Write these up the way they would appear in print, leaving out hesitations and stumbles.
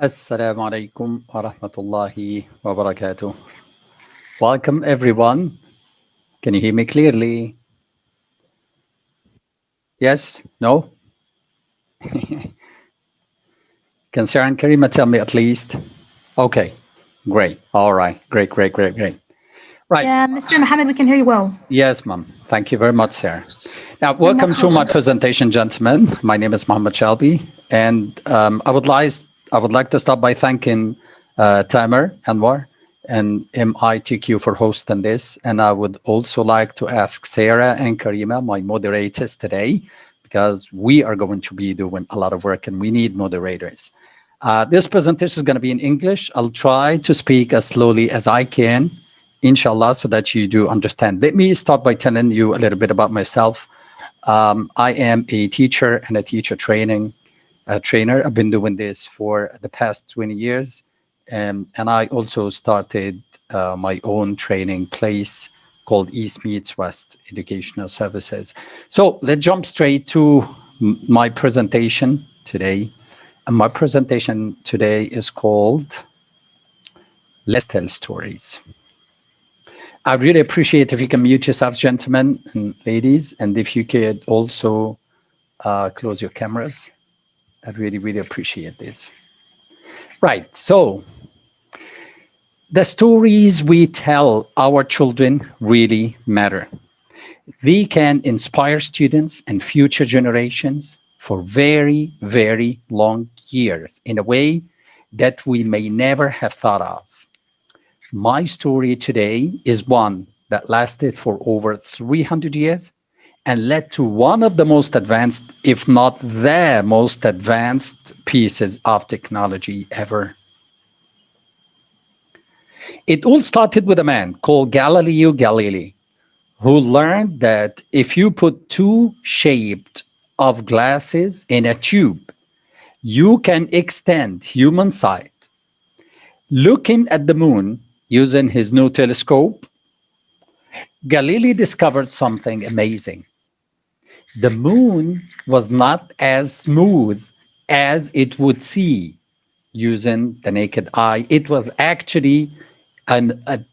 Assalamu alaikum wa rahmatullahi wa barakatuh. Welcome everyone. Can you hear me clearly? Yes? No? Can Sarah and Karima tell me at least? Okay, great. All right, great. Right. Yeah, Mr. Mohammed, we can hear you well. Yes, ma'am. Thank you very much, Sarah. Now, You're welcome most to my welcome. presentation, gentlemen. My name is Mohammed Shalby, and I would like to start by thanking Tamer Anwar and MITQ for hosting this, and I would also like to ask Sarah and Karima, my moderators today, because we are going to be doing a lot of work, and we need moderators. This presentation is going to be in English. I'll try to speak as slowly as I can, inshallah, so that you do understand. Let me start by telling you a little bit about myself. I am a teacher and a teacher trainer. I've been doing this for the past 20 years. And I also started my own training place called East Meets West Educational Services. So let's jump straight to my presentation today. And my presentation today is called Let's Tell Stories. I really appreciate if you can mute yourself, gentlemen and ladies, and if you could also close your cameras. I'd really appreciate this. Right, so the stories we tell our children really matter. They can inspire students and future generations for very long years in a way that we may never have thought of. My story today is one that lasted for over 300 years and led to one of the most advanced, if not the most advanced pieces of technology ever. It all started with a man called Galileo Galilei, who learned that if you put two shaped of glasses in a tube, you can extend human sight. Looking at the moon using his new telescope, Galilei discovered something amazing. The moon was not as smooth as it would see using the naked eye. It was actually a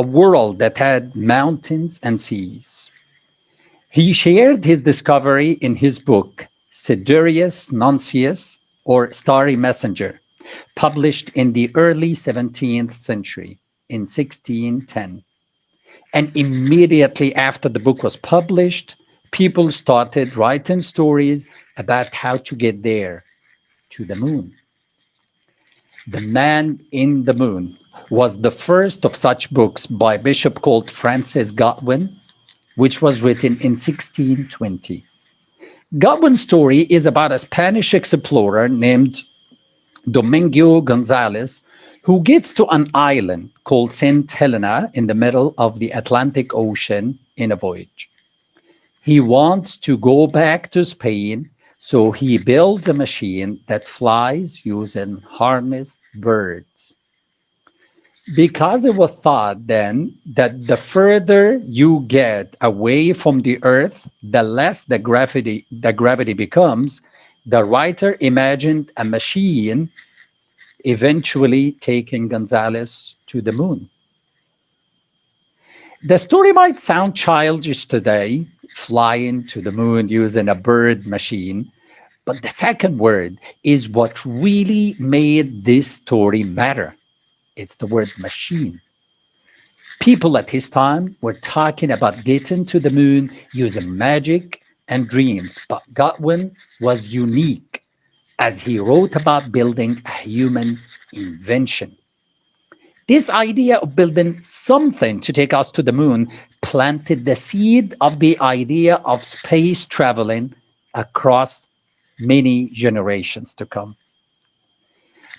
world that had mountains and seas. He shared his discovery in his book, Sidereus Nuncius, or Starry Messenger, published in the early 17th century in 1610. And immediately after the book was published, people started writing stories about how to get there, to the moon. The Man in the Moon was the first of such books by a bishop called Francis Godwin, which was written in 1620. Godwin's story is about a Spanish explorer named Domingo Gonzalez, who gets to an island called St. Helena in the middle of the Atlantic Ocean in a voyage. He wants to go back to Spain, so he builds a machine that flies using harnessed birds. Because it was thought then that the further you get away from the Earth, the less the gravity becomes, the writer imagined a machine eventually taking Gonzalez to the moon. The story might sound childish today, flying to the moon using a bird machine, but the second word is what really made this story matter. It's the word machine. People at his time were talking about getting to the moon using magic and dreams, but Godwin was unique as he wrote about building a human invention. This idea of building something to take us to the moon planted the seed of the idea of space traveling across many generations to come.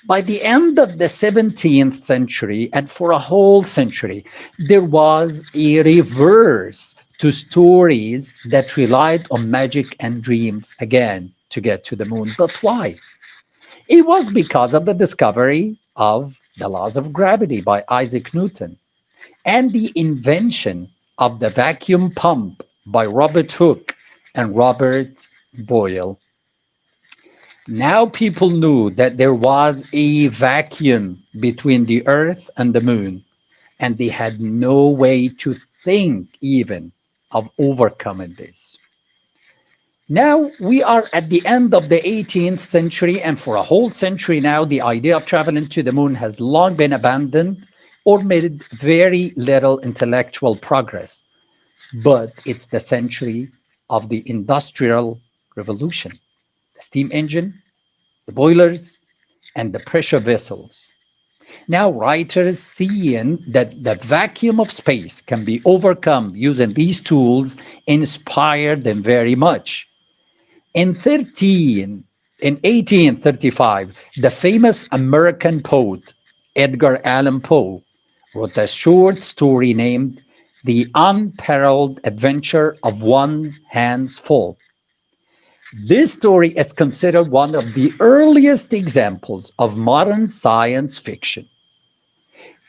By the end of the 17th century, and for a whole century, there was a reverse to stories that relied on magic and dreams again to get to the moon. But why? It was because of the discovery of the laws of gravity by Isaac Newton and the invention of the vacuum pump by Robert Hooke and Robert Boyle. Now people knew that there was a vacuum between the Earth and the Moon, and they had no way to think even of overcoming this. Now we are at the end of the 18th century, and for a whole century now, the idea of traveling to the moon has long been abandoned or made very little intellectual progress. But it's the century of the Industrial Revolution, the steam engine, the boilers, and the pressure vessels. Now, writers seeing that the vacuum of space can be overcome using these tools inspired them very much. In 1835, the famous American poet Edgar Allan Poe wrote a short story named The Unparalleled Adventure of One Hand's Fall. This story is considered one of the earliest examples of modern science fiction.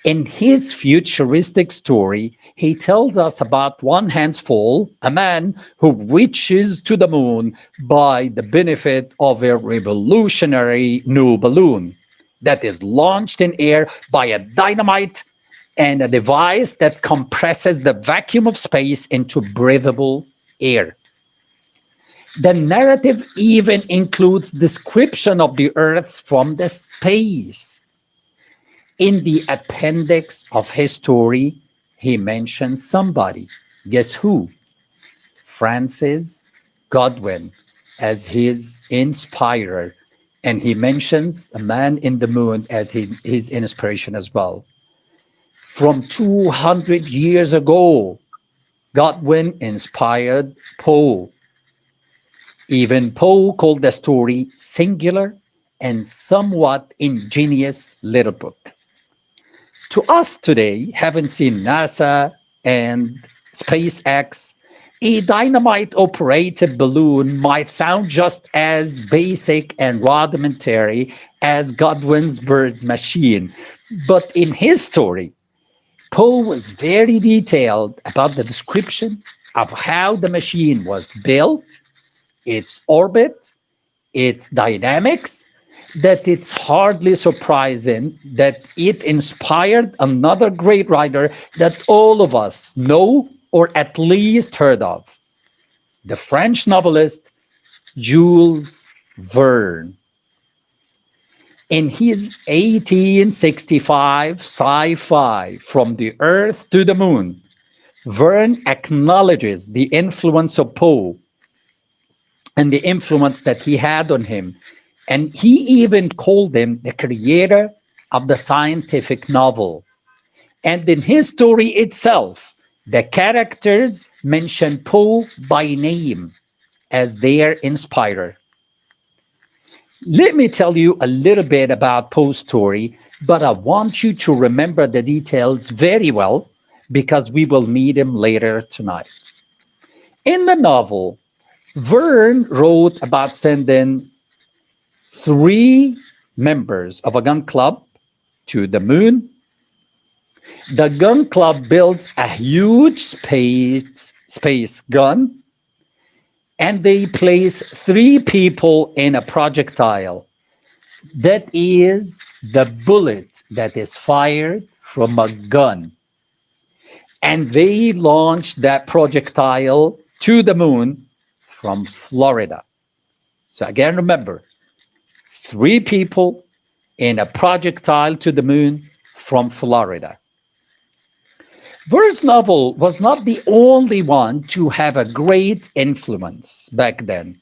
In his futuristic story, he tells us about One Hand's Fall, a man who reaches to the moon by the benefit of a revolutionary new balloon that is launched in air by a dynamite and a device that compresses the vacuum of space into breathable air. The narrative even includes description of the Earth from the space. In the appendix of his story, he mentions somebody. Guess who? Francis Godwin as his inspirer. And he mentions a man in the moon as his inspiration as well. From 200 years ago, Godwin inspired Poe. Even Poe called the story singular and somewhat ingenious little book. To us today, having seen NASA and SpaceX, a dynamite-operated balloon might sound just as basic and rudimentary as Godwin's bird machine. But in his story, Poe was very detailed about the description of how the machine was built, its orbit, its dynamics, that it's hardly surprising that it inspired another great writer that all of us know or at least heard of, the French novelist Jules Verne. In his 1865 sci-fi From the Earth to the Moon, Verne acknowledges the influence of Poe and the influence that he had on him. And he even called him the creator of the scientific novel. And in his story itself, the characters mention Poe by name as their inspirer. Let me tell you a little bit about Poe's story, but I want you to remember the details very well because we will meet him later tonight. In the novel, Verne wrote about sending 3 members of a gun club to the moon. The gun club builds a huge space gun, and they place 3 people in a projectile. That is the bullet that is fired from a gun. And they launch that projectile to the moon from Florida. So again, remember, 3 people in a projectile to the moon from Florida. Verne's novel was not the only one to have a great influence back then.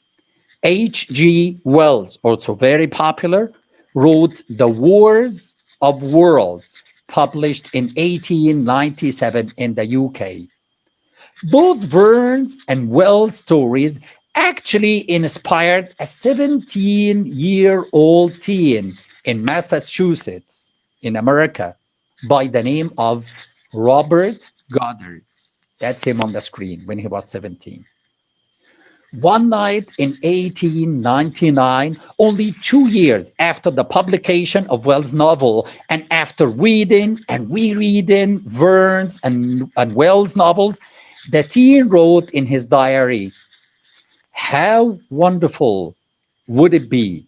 H.G. Wells, also very popular, wrote The Wars of Worlds, published in 1897 in the UK. Both Verne's and Wells' stories actually inspired a 17-year-old teen in Massachusetts, in America, by the name of Robert Goddard. That's him on the screen when he was 17. One night in 1899, only 2 years after the publication of Wells' novel, and after reading and rereading Verne's and Wells' novels, the teen wrote in his diary, "How wonderful would it be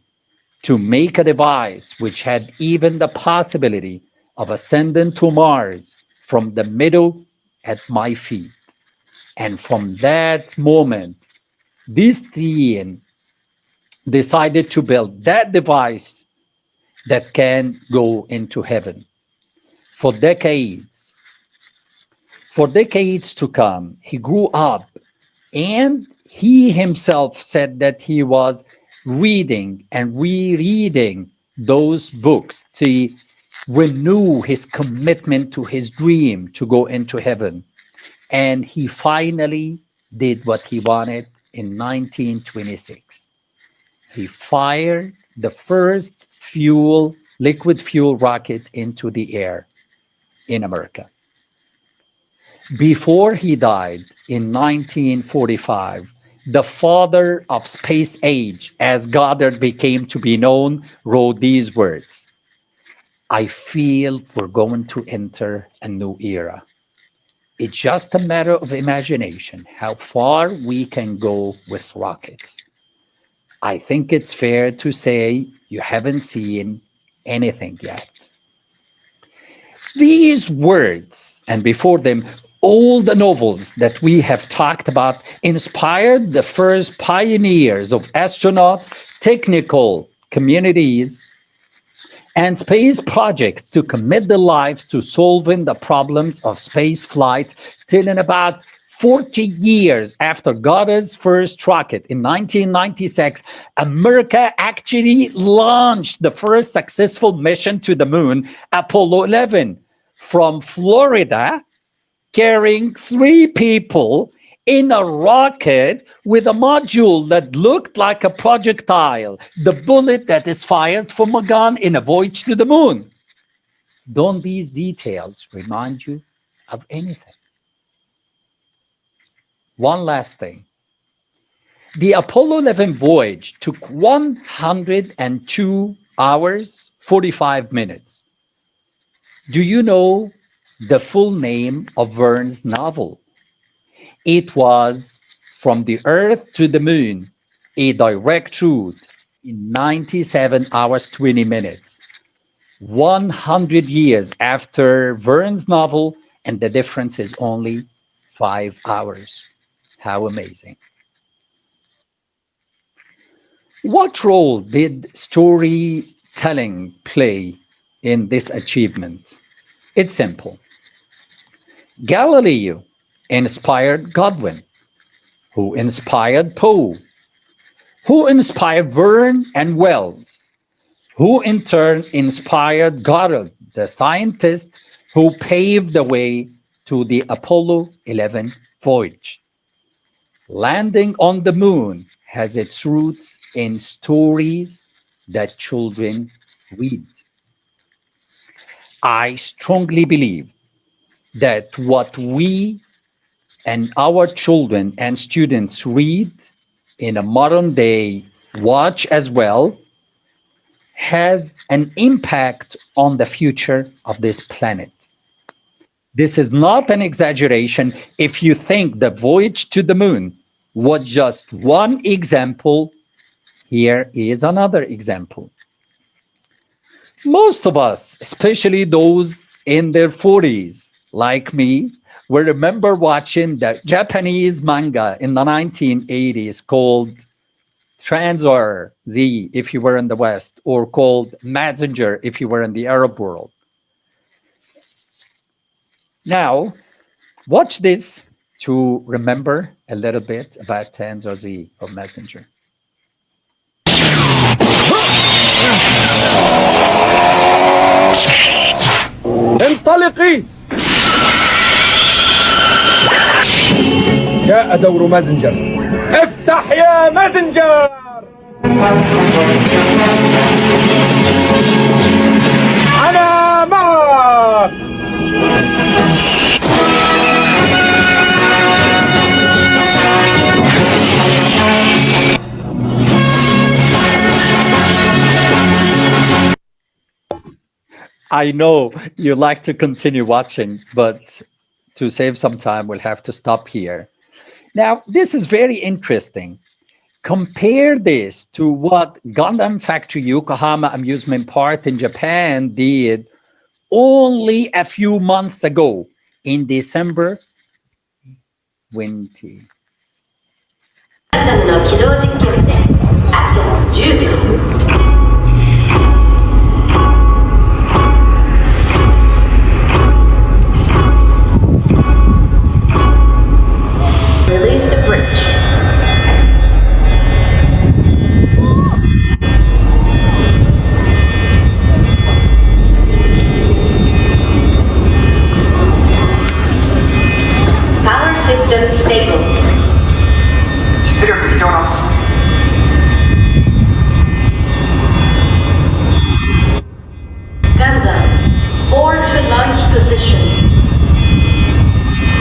to make a device which had even the possibility of ascending to Mars from the middle at my feet. And from that moment, this team decided to build that device that can go into heaven. For decades, to come, he grew up, and he himself said that he was reading and rereading those books to renew his commitment to his dream to go into heaven. And he finally did what he wanted in 1926. He fired the first liquid fuel rocket into the air in America. Before he died in 1945, the father of space age, as Goddard became to be known, wrote these words: "I feel we're going to enter a new era. It's just a matter of imagination how far we can go with rockets. I think it's fair to say you haven't seen anything yet." These words, and before them, all the novels that we have talked about, inspired the first pioneers of astronauts, technical communities, and space projects to commit their lives to solving the problems of space flight till in about 40 years after Goddard's first rocket in 1996, America actually launched the first successful mission to the moon, Apollo 11, from Florida, carrying 3 people in a rocket with a module that looked like a projectile, the bullet that is fired from a gun in a voyage to the moon. Don't these details remind you of anything? One last thing. The Apollo 11 voyage took 102 hours, 45 minutes. Do you know the full name of Verne's novel? It was From the Earth to the Moon, a direct route in 97 hours, 20 minutes. 100 years after Verne's novel, and the difference is only 5 hours. How amazing. What role did storytelling play in this achievement? It's simple. Galileo inspired Godwin, who inspired Poe, who inspired Verne and Wells, who in turn inspired Goddard, the scientist who paved the way to the Apollo 11 voyage. Landing on the moon has its roots in stories that children read. I strongly believe that what we and our children and students read in a modern day watch as well has an impact on the future of this planet. This is not an exaggeration if you think the voyage to the moon was just one example. Here is another example. Most of us, especially those in their 40s, like me, will remember watching the Japanese manga in the 1980s called Transor Z if you were in the West, or called Messenger if you were in the Arab world. Now, watch this to remember a little bit about Transor Z or Messenger. انطلقي. جاء دور مازنجر. افتح يا مازنجر. أنا معك. I know you like to continue watching, but to save some time, we'll have to stop here. Now, this is very interesting. Compare this to what Gundam Factory Yokohama Amusement Park in Japan did only a few months ago in December 20. ガンダムの起動実験であと10秒 Release the bridge. Power system stable. 出力異常なし Guns up. Forward to launch position.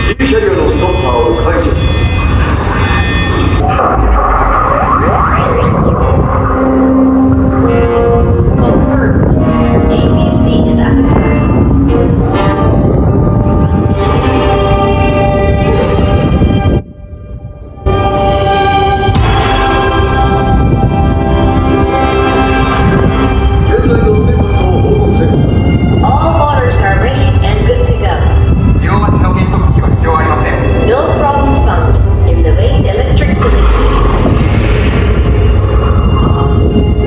G キャリアのストッパーを解除 Confirmed. ABC is active. All motors are ready and good to go. 両足の減速機は異常ありません No problems found in the main electric cylinder.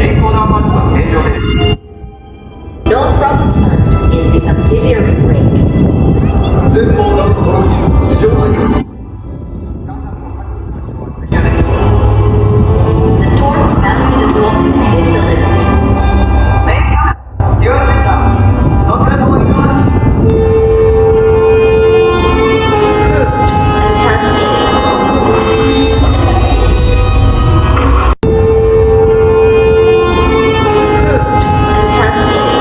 エンコーダーパーツは正常です No problems found in the auxiliary brake. 前方ダウントラック異常ありません The torque battery does not exceed the limit. デュアルセンサーどちらとも異常なし And transmitting. And transmitting.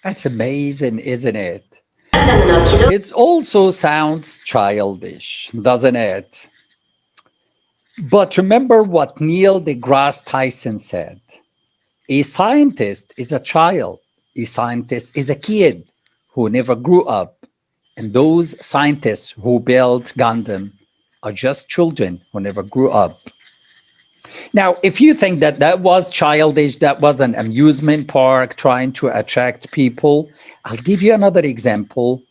That's amazing, isn't it? ガンダムの起動 It also sounds childish, doesn't it? But remember what Neil deGrasse Tyson said. A scientist is a child. A scientist is a kid who never grew up. And those scientists who built Gundam are just children who never grew up. Now, if you think that that was childish, that was an amusement park trying to attract people, I'll give you another example,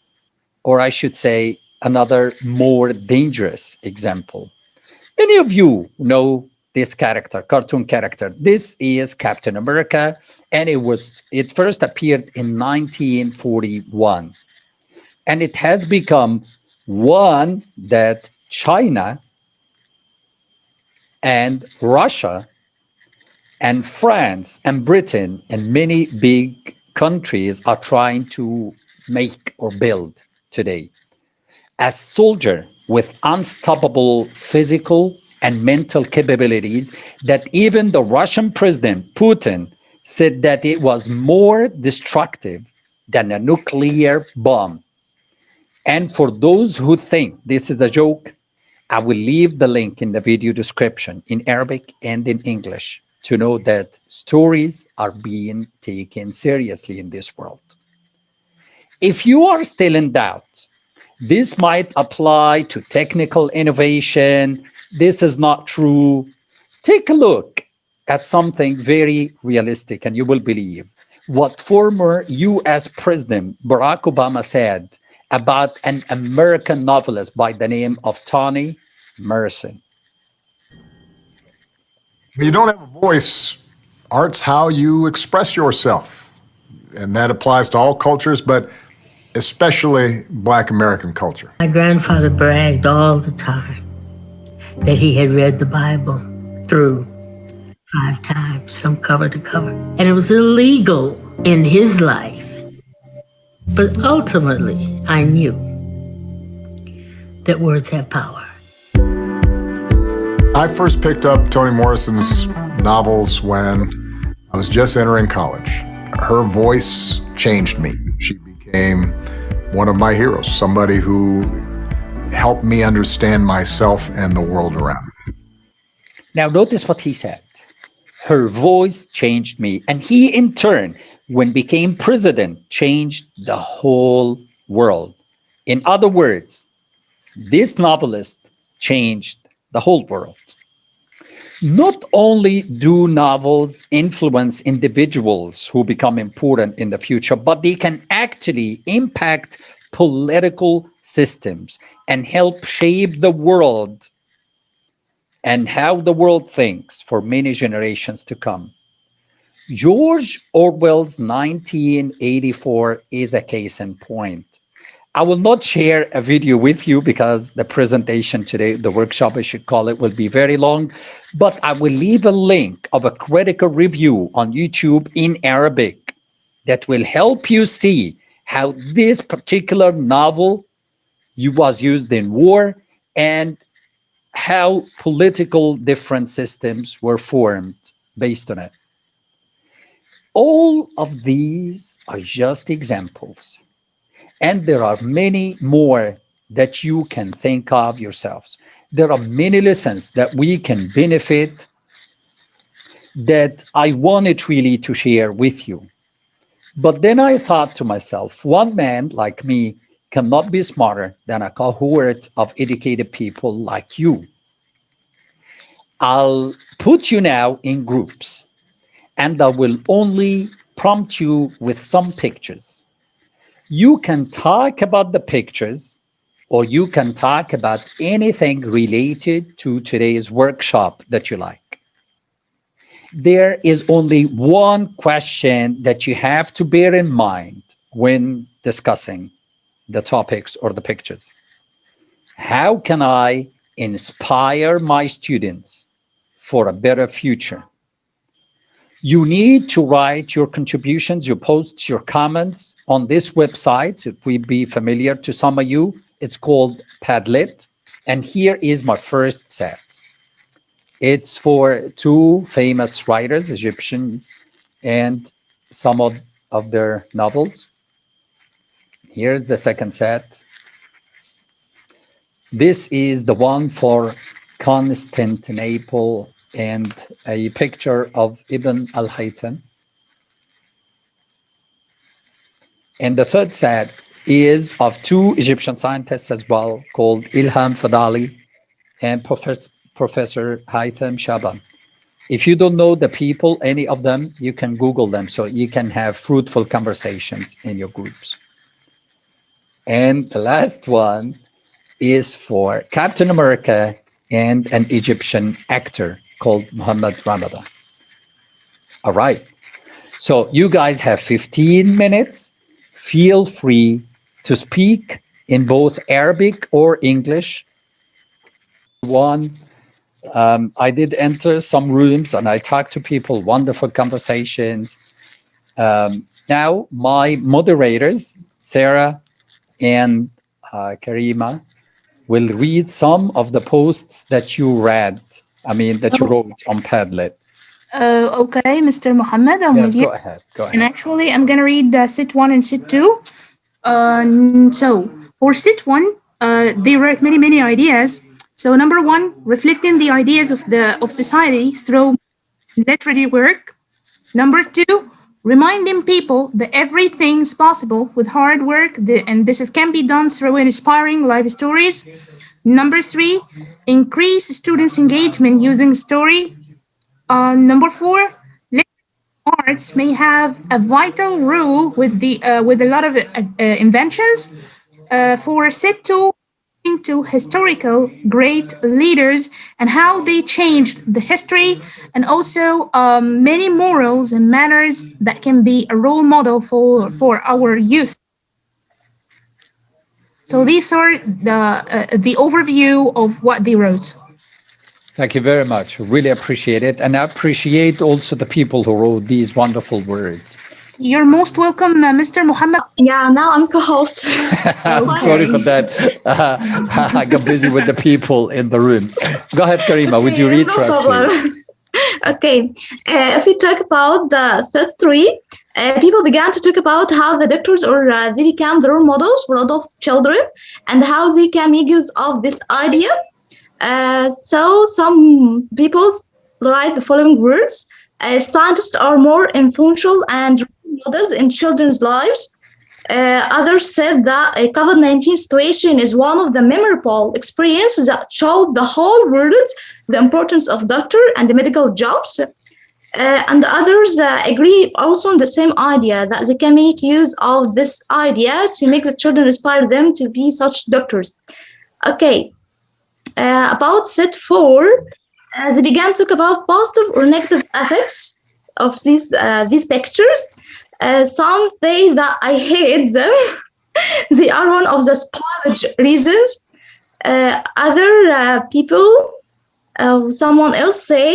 or I should say another more dangerous example. Many of you know this character, cartoon character. This is Captain America, and it first appeared in 1941. And it has become one that China and Russia and France and Britain and many big countries are trying to make or build today. A soldier with unstoppable physical and mental capabilities that even the Russian president Putin said that it was more destructive than a nuclear bomb. And for those who think this is a joke, I will leave the link in the video description in Arabic and in English to know that stories are being taken seriously in this world. If you are still in doubt, this might apply to technical innovation. This is not true. Take a look at something very realistic and you will believe what former US President Barak Obama said about an American novelist by the name of Toni Morrison. When you don't have a voice, art's how you express yourself. And that applies to all cultures, but especially Black American culture. My grandfather bragged all the time that he had read the Bible through 5 times from cover to cover. And it was illegal in his life. But ultimately, I knew that words have power. I first picked up Toni Morrison's novels when I was just entering college. Her voice changed me. She became one of my heroes, somebody who helped me understand myself and the world around me. Now, notice what he said. Her voice changed me. And he, in turn, when became president, changed the whole world. In other words, this novelist changed the whole world. Not only do novels influence individuals who become important in the future, but they can actually impact political systems and help shape the world and how the world thinks for many generations to come. George Orwell's 1984 is a case in point. I will not share a video with you because the presentation today, the workshop, I should call it, will be very long, but I will leave a link of a critical review on YouTube in Arabic that will help you see how this particular novel was used in war and how political different systems were formed based on it. All of these are just examples. And there are many more that you can think of yourselves. There are many lessons that we can benefit that I wanted really to share with you. But then I thought to myself, one man like me cannot be smarter than a cohort of educated people like you. I'll put you now in groups, and I will only prompt you with some pictures. You can talk about the pictures, or you can talk about anything related to today's workshop that you like. There is only one question that you have to bear in mind when discussing the topics or the pictures. How can I inspire my students for a better future? You need to write your contributions, your posts, your comments on this website. It will be familiar to some of you. It's called Padlet. And here is my first set. It's for two famous writers, Egyptians, and some of their novels. Here's the second set. This is the one for Constantinople and a picture of Ibn al-Haytham. And the third set is of two Egyptian scientists as well, called Ilham Fadali and Professor Haytham Shaban. If you don't know the people, any of them, you can Google them so you can have fruitful conversations in your groups. And the last one is for Captain America and an Egyptian actor called Muhammad Ramadan. All right. So you guys have 15 minutes. Feel free to speak in both Arabic or English. I did enter some rooms and I talked to people, wonderful conversations. Now my moderators, Sarah and Karima, will read some of the posts that you that you wrote on Padlet. Okay, Mr. Muhammad, I'm Yes, with you. go ahead. And actually, I'm going to read sit 1 and sit 2. So for sit 1, they wrote many ideas. So number 1, reflecting the ideas of society through literary work. Number 2, reminding people that everything's possible with hard work, and this can be done through inspiring life stories. Number 3, increase students' engagement using story. Number 4, arts may have a vital role with a lot of inventions. For set 2, into historical great leaders and how they changed the history, and also many morals and manners that can be a role model for our youth. So these are the overview of what they wrote. Thank you very much. Really appreciate it. And I appreciate also the people who wrote these wonderful words. You're most welcome, Mr. Muhammad. Yeah, now I'm co-host. I'm sorry for that. I got busy with the people in the rooms. Go ahead, Karima. Would you read for us, please? Okay. If we talk about the third 3, people began to talk about how the doctors they become the role models for a lot of children and how they can make use of this idea. So some people write the following words: scientists are more influential and role models in children's lives. Others said that a COVID-19 situation is one of the memorable experiences that showed the whole world the importance of doctor and the medical jobs. And others agree also on the same idea that they can make use of this idea to make the children inspire them to be such doctors. Okay, about set 4, they began to talk about positive or negative effects of these pictures. Some say that I hate them. They are one of the spoilage reasons. Other people, someone else say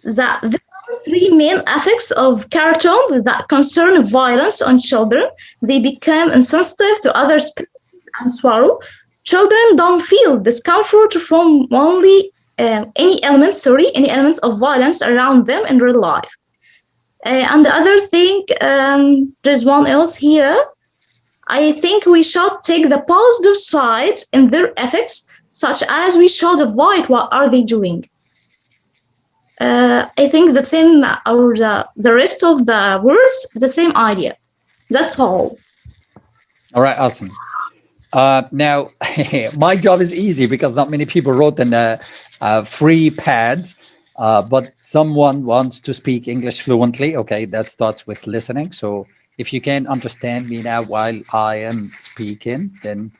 that there are 3 main effects of cartoons that concern violence on children. They become insensitive to other species and sorrow. Children don't feel discomfort from any elements of violence around them in real life. And the other thing, there's one else here. I think we should take the positive side in their effects, such as we should avoid what are they doing. I think the same, or the rest of the words, the same idea. That's all. All right, awesome. Now, my job is easy because not many people wrote in free pads, but someone wants to speak English fluently. Okay, that starts with listening. So if you can understand me now while I am speaking, then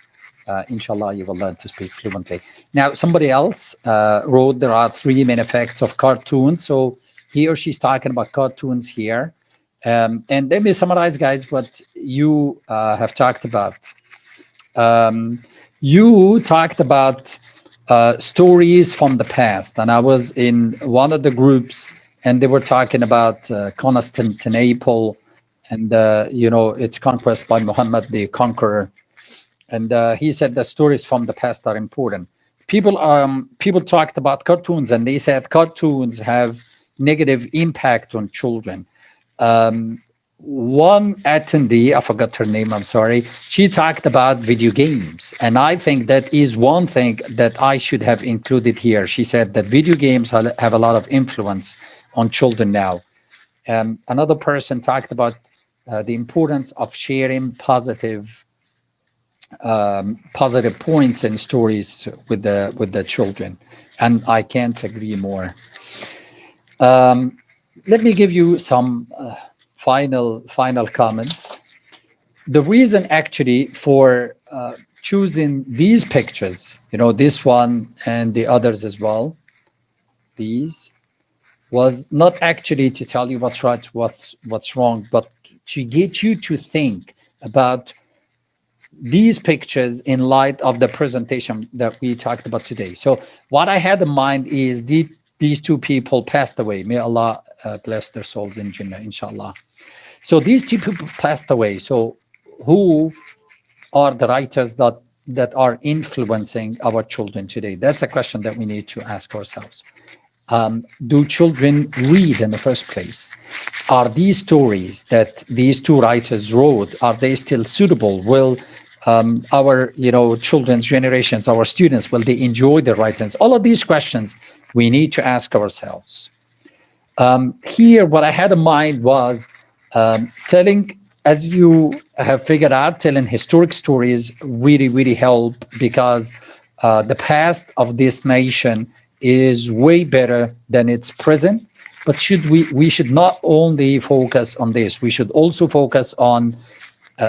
inshallah, you will learn to speak fluently. Now, somebody else wrote there are 3 main effects of cartoons. So he or she's talking about cartoons here. And let me summarize, guys, what you have talked about. You talked about stories from the past, and I was in one of the groups, and they were talking about Constantinople and its conquest by Muhammad the Conqueror, and he said the stories from the past are important. People talked about cartoons, and they said cartoons have negative impact on children. One attendee, I forgot her name, I'm sorry, she talked about video games. And I think that is one thing that I should have included here. She said that video games have a lot of influence on children now. Another person talked about the importance of sharing positive points and stories with the children. And I can't agree more. Let me give you some final comments. The reason actually for choosing these pictures, this one and the others as well, these, was not actually to tell you what's right, what's wrong, but to get you to think about these pictures in light of the presentation that we talked about today. So what I had in mind is these 2 people passed away. May Allah bless their souls in Jannah, inshallah. So these 2 people passed away. So who are the writers that are influencing our children today? That's a question that we need to ask ourselves. Do children read in the first place? Are these stories that these 2 writers wrote, are they still suitable? Will our children's generations, our students, will they enjoy the writings? All of these questions we need to ask ourselves. Here, what I had in mind was telling, as you have figured out, telling historic stories really help, because the past of this nation is way better than its present. But we should not only focus on this, we should also focus on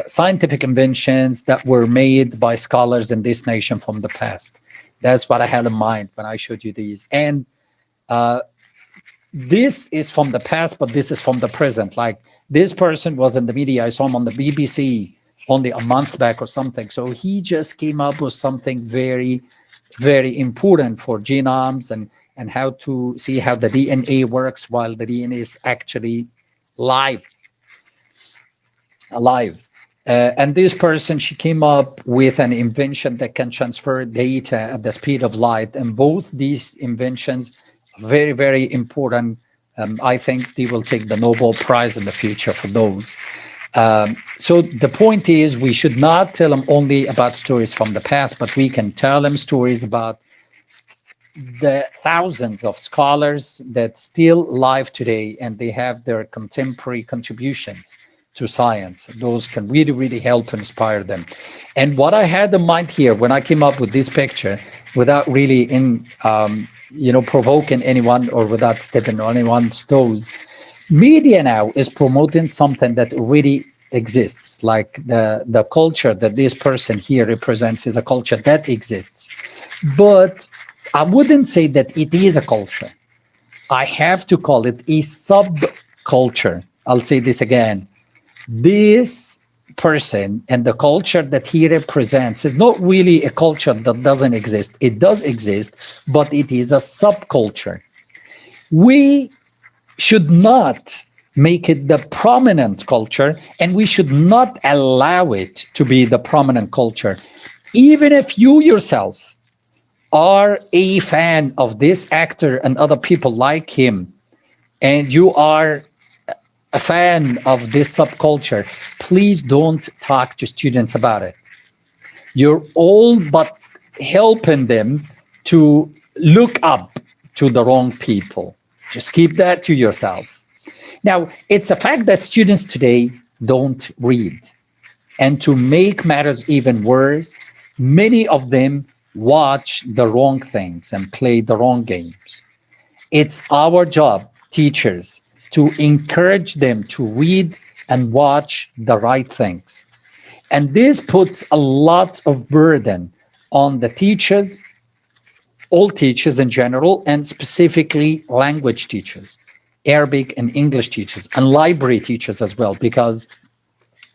scientific inventions that were made by scholars in this nation from the past. That's what I had in mind when I showed you these. And this is from the past, but this is from the present. Like, this person was in the media. I saw him on the BBC only a month back or something. So he just came up with something very, very important for genomes and how to see how the DNA works while the DNA is actually alive. And this person, she came up with an invention that can transfer data at the speed of light. And both these inventions are very, very important I think they will take the Nobel Prize in the future for those. So the point is, we should not tell them only about stories from the past, but we can tell them stories about the thousands of scholars that still live today, and they have their contemporary contributions to science. Those can really, really help and inspire them. And what I had in mind here when I came up with this picture, without really provoking anyone or without stepping on anyone's toes, media now is promoting something that already exists, like the culture that this person here represents is a culture that exists. But I wouldn't say that it is a culture. I have to call it a subculture. I'll say this again. This person and the culture that he represents is not really a culture that doesn't exist. It does exist, but it is a subculture. We should not make it the prominent culture, and we should not allow it to be the prominent culture. Even if you yourself are a fan of this actor and other people like him, and you are a fan of this subculture, please don't talk to students about it. You're all but helping them to look up to the wrong people. Just keep that to yourself. Now, it's a fact that students today don't read. And to make matters even worse, many of them watch the wrong things and play the wrong games. It's our job, teachers, to encourage them to read and watch the right things. And this puts a lot of burden on the teachers, all teachers in general, and specifically language teachers, Arabic and English teachers, and library teachers as well, because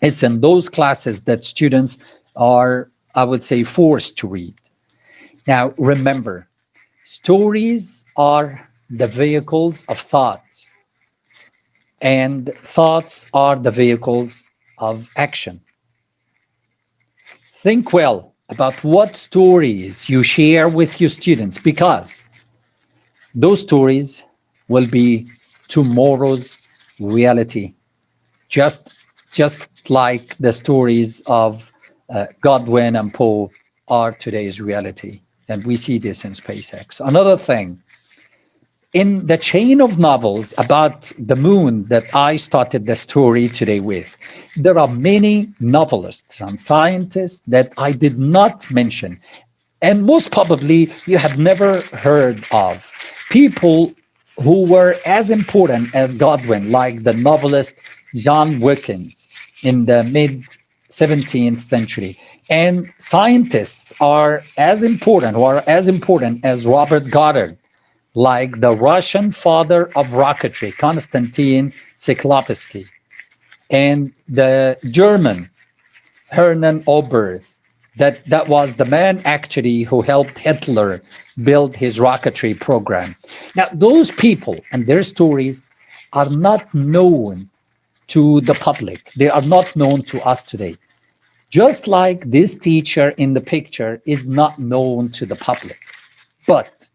it's in those classes that students are, I would say, forced to read. Now, remember, stories are the vehicles of thought, and thoughts are the vehicles of action. Think well about what stories you share with your students, because those stories will be tomorrow's reality, just like the stories of Godwin and Poe are today's reality. And we see this in SpaceX. Another thing, in the chain of novels about the moon that I started the story today with, there are many novelists and scientists that I did not mention. And most probably you have never heard of. People who were as important as Godwin, like the novelist John Wilkins in the mid-17th century. And scientists are as important, or as important as Robert Goddard, like the Russian father of rocketry, Konstantin Tsiolkovsky, and the German Hermann Oberth, that was the man actually who helped Hitler build his rocketry program. Now, those people and their stories are not known to the public. They are not known to us today. Just like this teacher in the picture is not known to the public, but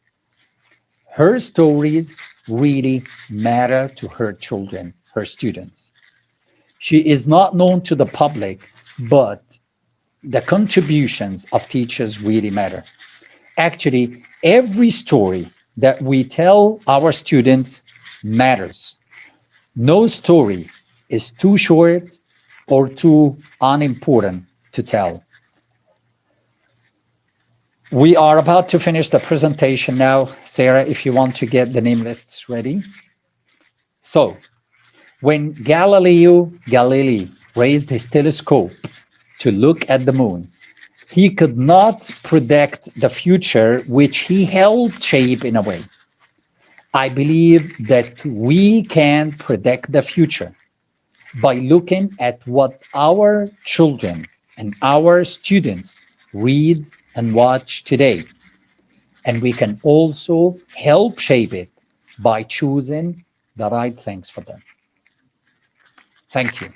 her stories really matter to her children, her students. She is not known to the public, but the contributions of teachers really matter. Actually, every story that we tell our students matters. No story is too short or too unimportant to tell. We are about to finish the presentation now. Sarah, if you want to get the name lists ready. So, when Galileo Galilei raised his telescope to look at the moon, he could not predict the future, which he helped shape in a way. I believe that we can predict the future by looking at what our children and our students read and watch today. And we can also help shape it by choosing the right things for them. Thank you.